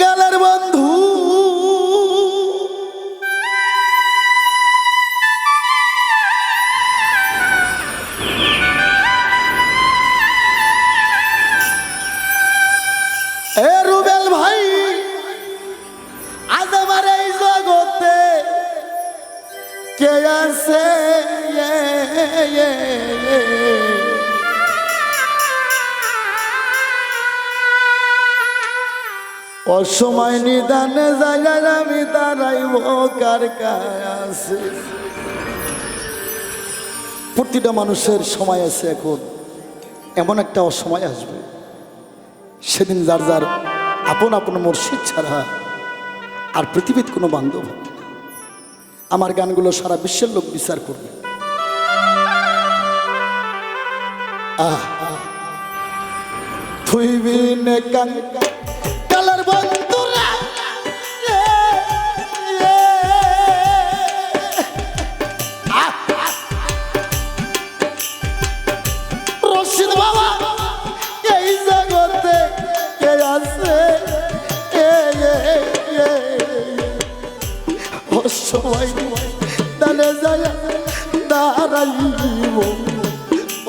গেলের বন্ধু এ রুবেল ভাই, আজ আমার এই জগতে কে আছে? অসময় নিদানে জায়গায় আমি দাঁড়াইব কার কাছে। প্রতিটা মানুষের সময় আছে, এখন এমন একটা অসময় আসবে সেদিন যার যার আপন আপন মুর্শিদ ছাড়া আর পৃথিবীর কোনো বান্ধব হবে না। আমার গানগুলো সারা বিশ্বের লোক বিচার করবে। তুই বিনে কালার বন্ধুরা রশিদ বাবা, এই জগতে কে আছে? সবাই দানে যায় দাঁড়াইব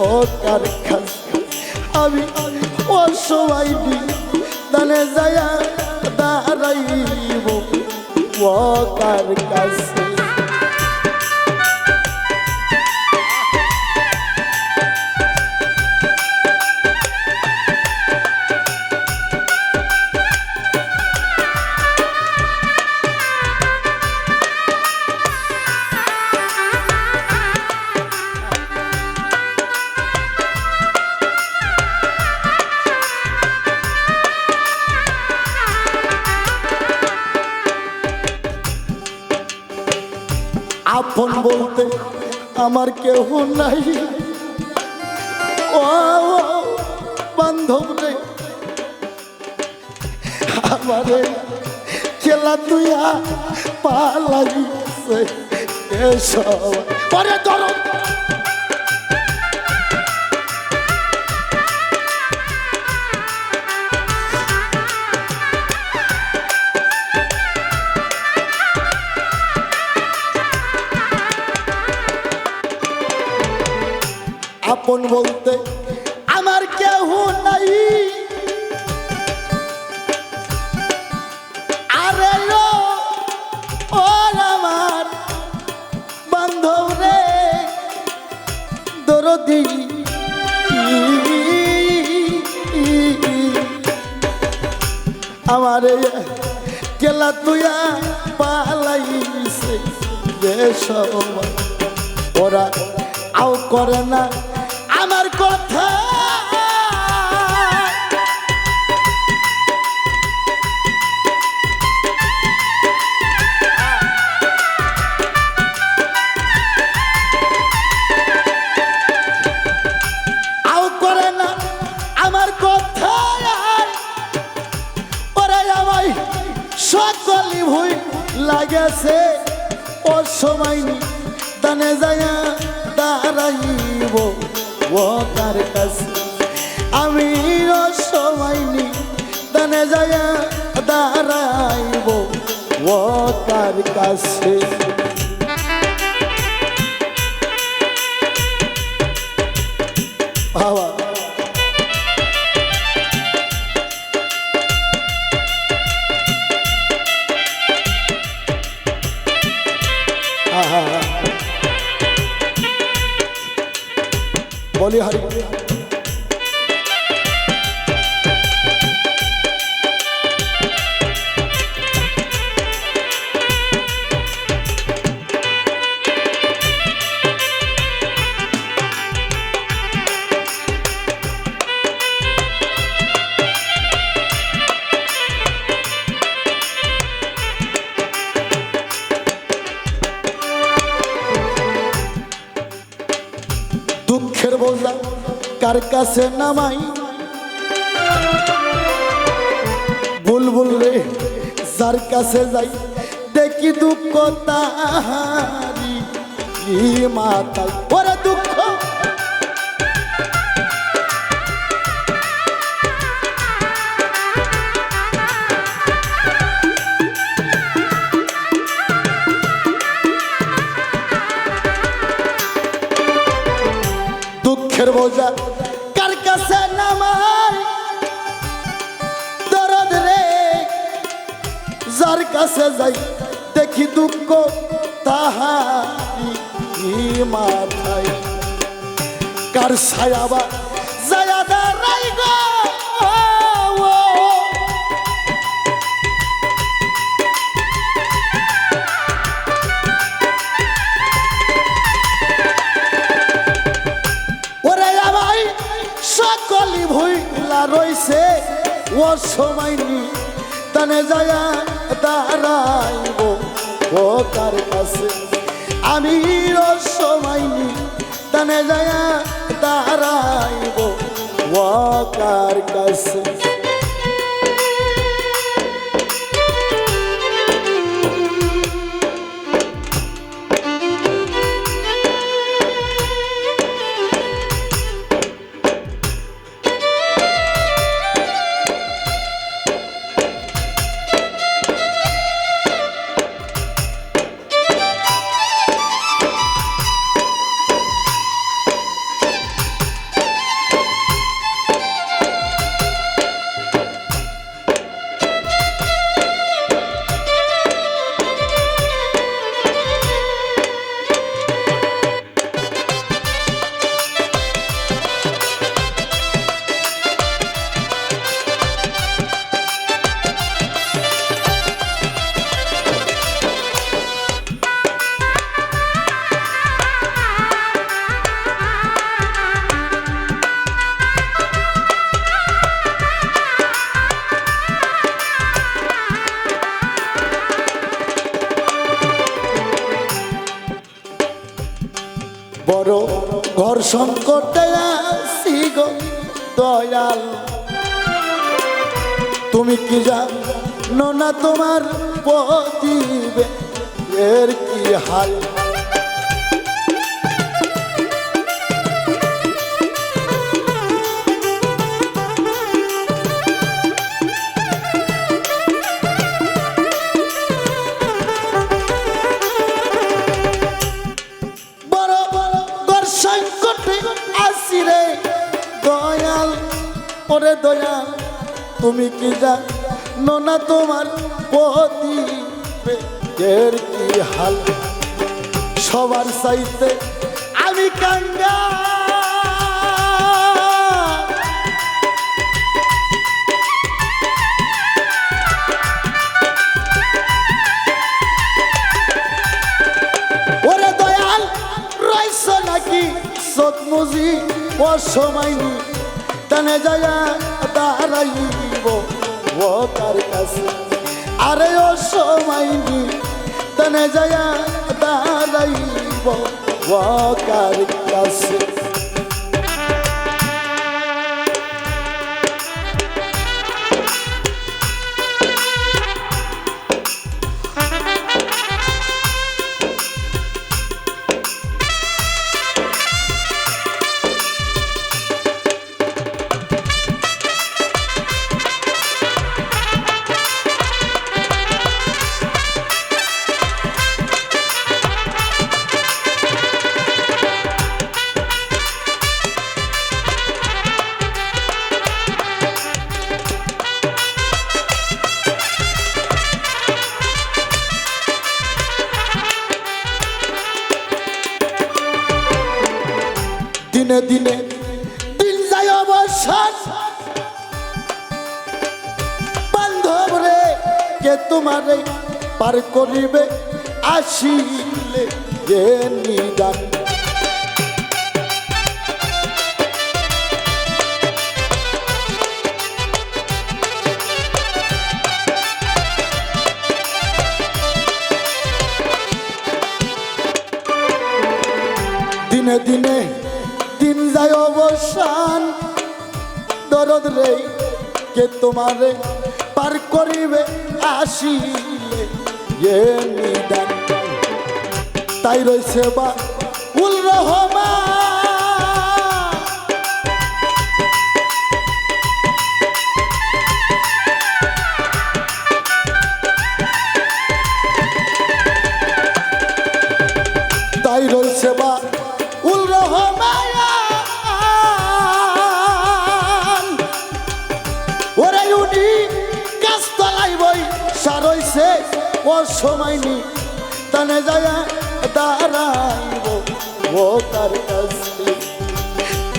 ও কার কাছে। আমি অসবাই দানে যায় দাঁড়াইব ও কার কাছে। আপন বলতে আমার কেহ নাই, ও বান্ধব রে আমারে খেলা তুইয়া পালাইছে এসব পরে ধরো। আপন বলতে আমার কেহ নাই, আরে ও আমার বান্ধব রে দরদি, আমারে কেলা তুইয়া পালাইছে দেশব। ওরা আও করে না আমার কথা, আও করে না আমার কথা। ওরা আমায় সকলি ভুল লাগেছে, ও সময় দানে যায় দাঁড়াইব ও কার কাছে। আমি সময় দানে যায় দাঁড়াইব ও কার কাছে। বাবা বলি হরি দুঃখের বোঝা কার কাছে নামাই, বুলবুল রে যার কাছে যাই দেখি দুঃখ তাহারি মাতাই। ওরে দুঃখ যার কাছে যাই দেখি দুঃখ তাহারি মাথায় কার ছায়াবা যায়া দাঁড়াই গো ওরে আমায় সকলি ভুইলা রইছে ও সময় নি তানে যায়া দাঁড়াইব ও কার কাছে আমি ও সময় নি তানে যায়া দাঁড়াইব ও কার কাছে বড় ঘর সংকটে আছি গো দয়াল তুমি কি জানো না তোমার প্রতিবে এর কি হাল ওরে দয়াল তুমি কি জানো না তোমার প্রতিবের কি হাল সবার চাইতে আমি কাঙ্গা ওরে দয়াল রইছ নাকি সতমুজি ও সময় নি তানে যায়া দাঁড়াইব ও কার কাছে আরে ও সময় নি তানে যায়া দাঁড়াইব ও কার কাছে দিনে দিনে দিন যায় অবসান বান্ধব রে কে তোমারে পার করিবে আসিলে যে নিদান দিনে দিনে দিন যায় অবসান দরদ রে কে তোমারে পার করিবে আসিলে এ নিদান তাই রইছে বা উল রহমান তাই রইছে বা উল রহমান ওরে উনি গাছতলাই বই সারইছে ও সময় নি তানে যায় দাঁড়াইব ও কার কাছে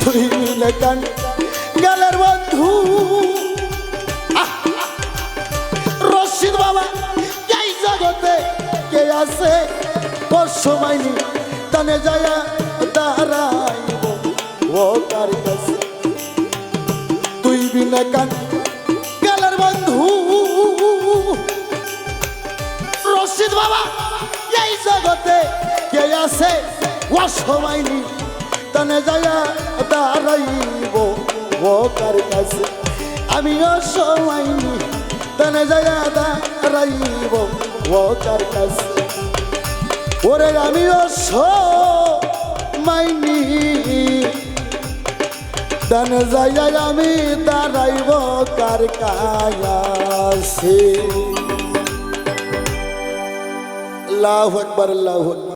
তুই মিলে কান গেলের বন্ধু রশিদ বাবা এই জগতে কে আছে ও সময় নি তানে যায় দাঁড়াইব ও কার কাছে তুই বিনা কান গেলের বন্ধু রশিদ বাবা এই জগতে কে আছে ও সময় নি তানে যায় দাঁড়াইব ও কার কাছে আমিও সময় নি তানে যায় দাঁড়াইব ও কার কাছে ওরে আমিও সময় নি তানে যায় আমি দাঁড়াইব কার কাছে। আল্লাহু আকবার, আল্লাহু আকবার।